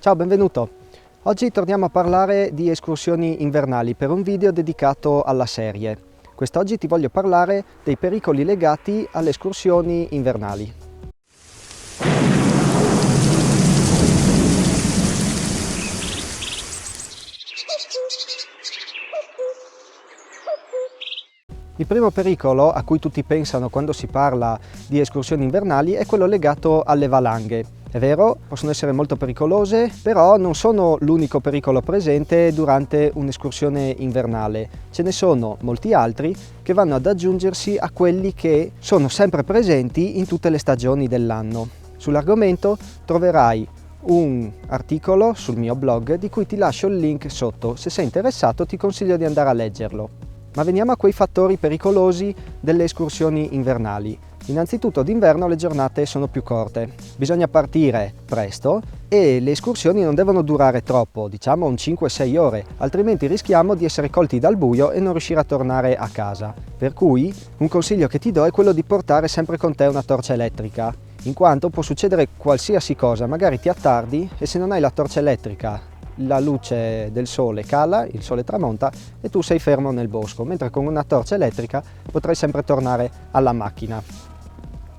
Ciao, benvenuto! Oggi torniamo a parlare di escursioni invernali per un video dedicato alla serie. Quest'oggi ti voglio parlare dei pericoli legati alle escursioni invernali. Il primo pericolo a cui tutti pensano quando si parla di escursioni invernali è quello legato alle valanghe. È vero, possono essere molto pericolose, però non sono l'unico pericolo presente durante un'escursione invernale. Ce ne sono molti altri che vanno ad aggiungersi a quelli che sono sempre presenti in tutte le stagioni dell'anno. Sull'argomento troverai un articolo sul mio blog di cui ti lascio il link sotto. Se sei interessato ti consiglio di andare a leggerlo. Ma veniamo a quei fattori pericolosi delle escursioni invernali. Innanzitutto d'inverno le giornate sono più corte, bisogna partire presto e le escursioni non devono durare troppo, diciamo un 5-6 ore, altrimenti rischiamo di essere colti dal buio e non riuscire a tornare a casa. Per cui un consiglio che ti do è quello di portare sempre con te una torcia elettrica, in quanto può succedere qualsiasi cosa, magari ti attardi e se non hai la torcia elettrica la luce del sole cala, il sole tramonta e tu sei fermo nel bosco, mentre con una torcia elettrica potrai sempre tornare alla macchina.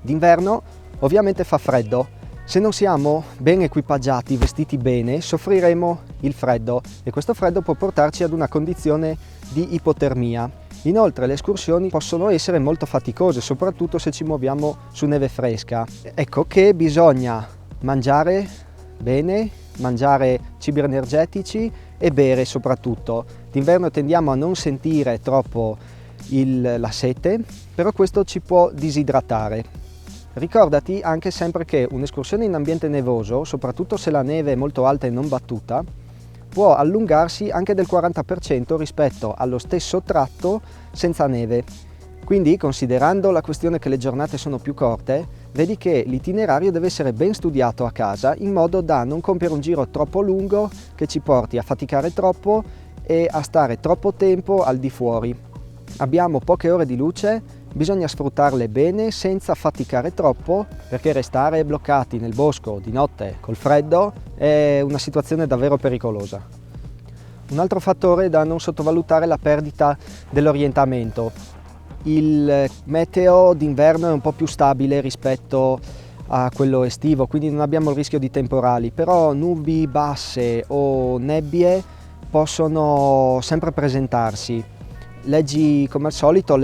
D'inverno ovviamente fa freddo, se non siamo ben equipaggiati, vestiti bene, soffriremo il freddo e questo freddo può portarci ad una condizione di ipotermia. Inoltre le escursioni possono essere molto faticose, soprattutto se ci muoviamo su neve fresca. Ecco che bisogna mangiare bene, mangiare cibi energetici e bere soprattutto. D'inverno tendiamo a non sentire troppo la sete, però questo ci può disidratare. Ricordati anche sempre che un'escursione in ambiente nevoso, soprattutto se la neve è molto alta e non battuta, può allungarsi anche del 40% rispetto allo stesso tratto senza neve. Quindi, considerando la questione che le giornate sono più corte, vedi che l'itinerario deve essere ben studiato a casa in modo da non compiere un giro troppo lungo che ci porti a faticare troppo e a stare troppo tempo al di fuori. Abbiamo poche ore di luce, bisogna sfruttarle bene senza faticare troppo, perché restare bloccati nel bosco di notte col freddo è una situazione davvero pericolosa. Un altro fattore da non sottovalutare è la perdita dell'orientamento. Il meteo d'inverno è un po' più stabile rispetto a quello estivo, quindi non abbiamo il rischio di temporali, però nubi basse o nebbie possono sempre presentarsi. Leggi come al solito,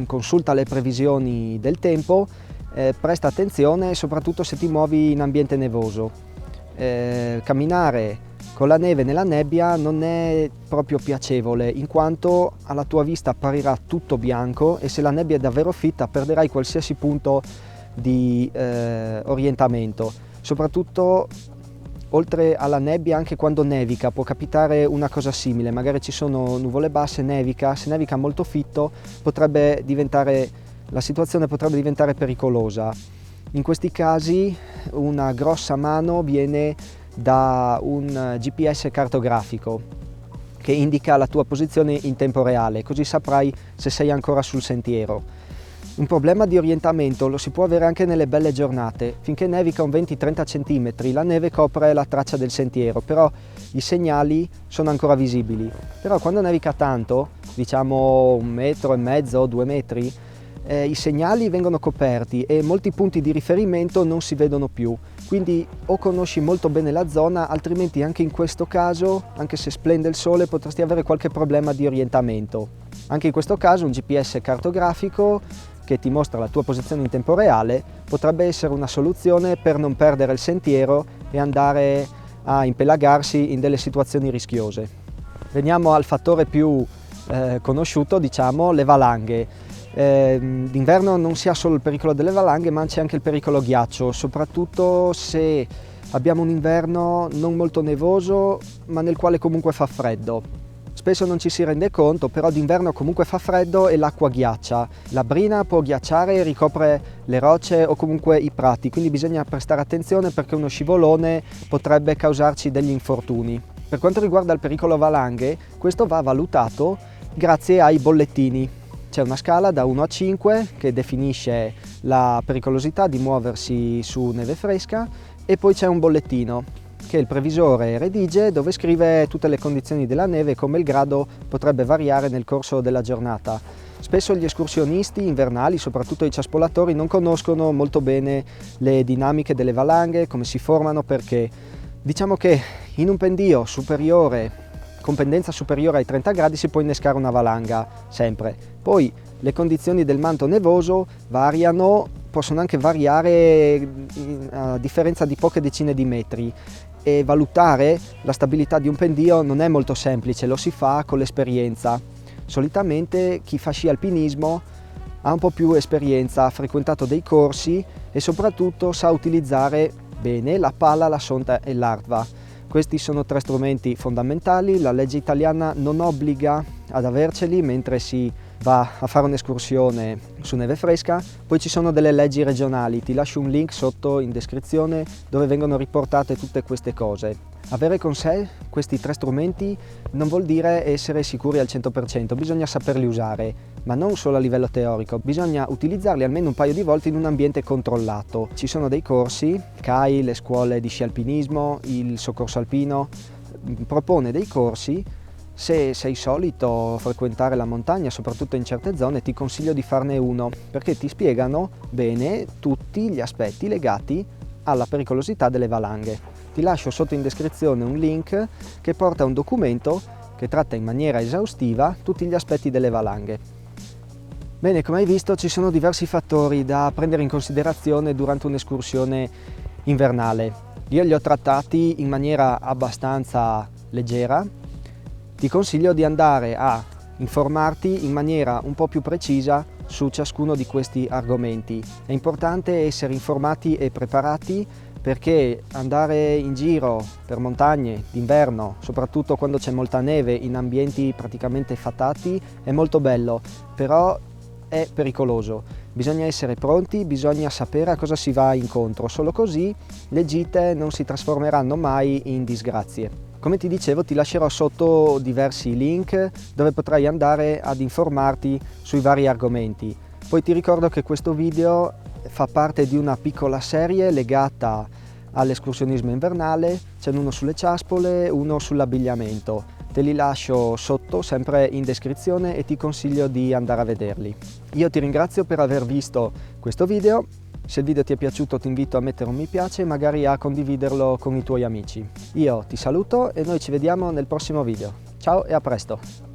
consulta le previsioni del tempo, presta attenzione soprattutto se ti muovi in ambiente nevoso. Camminare con la neve nella nebbia non è proprio piacevole, in quanto alla tua vista apparirà tutto bianco e se la nebbia è davvero fitta perderai qualsiasi punto di orientamento. Soprattutto oltre alla nebbia, anche quando nevica può capitare una cosa simile, magari ci sono nuvole basse, nevica, se nevica molto fitto la situazione potrebbe diventare pericolosa. In questi casi una grossa mano viene da un GPS cartografico che indica la tua posizione in tempo reale, così saprai se sei ancora sul sentiero. Un problema di orientamento lo si può avere anche nelle belle giornate. Finché nevica un 20-30 cm, la neve copre la traccia del sentiero, però i segnali sono ancora visibili. Però quando nevica tanto, diciamo 1,5 metri, 2 metri, i segnali vengono coperti e molti punti di riferimento non si vedono più. Quindi o conosci molto bene la zona, altrimenti anche in questo caso, anche se splende il sole, potresti avere qualche problema di orientamento. Anche in questo caso un GPS cartografico che ti mostra la tua posizione in tempo reale potrebbe essere una soluzione per non perdere il sentiero e andare a impelagarsi in delle situazioni rischiose. Veniamo al fattore più conosciuto, diciamo, le valanghe. D'inverno non si ha solo il pericolo delle valanghe, ma c'è anche il pericolo ghiaccio, soprattutto se abbiamo un inverno non molto nevoso, ma nel quale comunque fa freddo. Spesso non ci si rende conto, però d'inverno comunque fa freddo e l'acqua ghiaccia. La brina può ghiacciare e ricopre le rocce o comunque i prati, quindi bisogna prestare attenzione perché uno scivolone potrebbe causarci degli infortuni. Per quanto riguarda il pericolo valanghe, questo va valutato grazie ai bollettini. C'è una scala da 1 a 5 che definisce la pericolosità di muoversi su neve fresca e poi c'è un bollettino che il previsore redige, dove scrive tutte le condizioni della neve e come il grado potrebbe variare nel corso della giornata. Spesso gli escursionisti invernali, soprattutto i ciaspolatori, non conoscono molto bene le dinamiche delle valanghe, come si formano, perché diciamo che in un pendio superiore, con pendenza superiore ai 30 gradi, si può innescare una valanga sempre. Poi le condizioni del manto nevoso variano, possono anche variare a differenza di poche decine di metri, e valutare la stabilità di un pendio non è molto semplice, lo si fa con l'esperienza. Solitamente chi fa sci alpinismo ha un po' più esperienza, ha frequentato dei corsi e soprattutto sa utilizzare bene la pala, la sonda e l'ardva. Questi sono tre strumenti fondamentali. La legge italiana non obbliga ad averceli mentre si va a fare un'escursione su neve fresca. Poi ci sono delle leggi regionali, ti lascio un link sotto in descrizione dove vengono riportate tutte queste cose. Avere con sé questi tre strumenti non vuol dire essere sicuri al 100%, bisogna saperli usare, ma non solo a livello teorico, bisogna utilizzarli almeno un paio di volte in un ambiente controllato. Ci sono dei corsi, CAI, le scuole di sci alpinismo, il soccorso alpino, propone dei corsi. Se sei solito frequentare la montagna, soprattutto in certe zone, ti consiglio di farne uno, perché ti spiegano bene tutti gli aspetti legati alla pericolosità delle valanghe. Ti lascio sotto in descrizione un link che porta a un documento che tratta in maniera esaustiva tutti gli aspetti delle valanghe. Bene, come hai visto ci sono diversi fattori da prendere in considerazione durante un'escursione invernale. Io li ho trattati in maniera abbastanza leggera. Ti consiglio di andare a informarti in maniera un po' più precisa su ciascuno di questi argomenti. È importante essere informati e preparati, perché andare in giro per montagne d'inverno, soprattutto quando c'è molta neve in ambienti praticamente fatati, è molto bello, però è pericoloso. Bisogna essere pronti, bisogna sapere a cosa si va incontro, solo così le gite non si trasformeranno mai in disgrazie. Come ti dicevo, ti lascerò sotto diversi link dove potrai andare ad informarti sui vari argomenti. Poi ti ricordo che questo video fa parte di una piccola serie legata all'escursionismo invernale. C'è uno sulle ciaspole, uno sull'abbigliamento. Te li lascio sotto, sempre in descrizione, e ti consiglio di andare a vederli. Io ti ringrazio per aver visto questo video. Se il video ti è piaciuto ti invito a mettere un mi piace e magari a condividerlo con i tuoi amici. Io ti saluto e noi ci vediamo nel prossimo video. Ciao e a presto!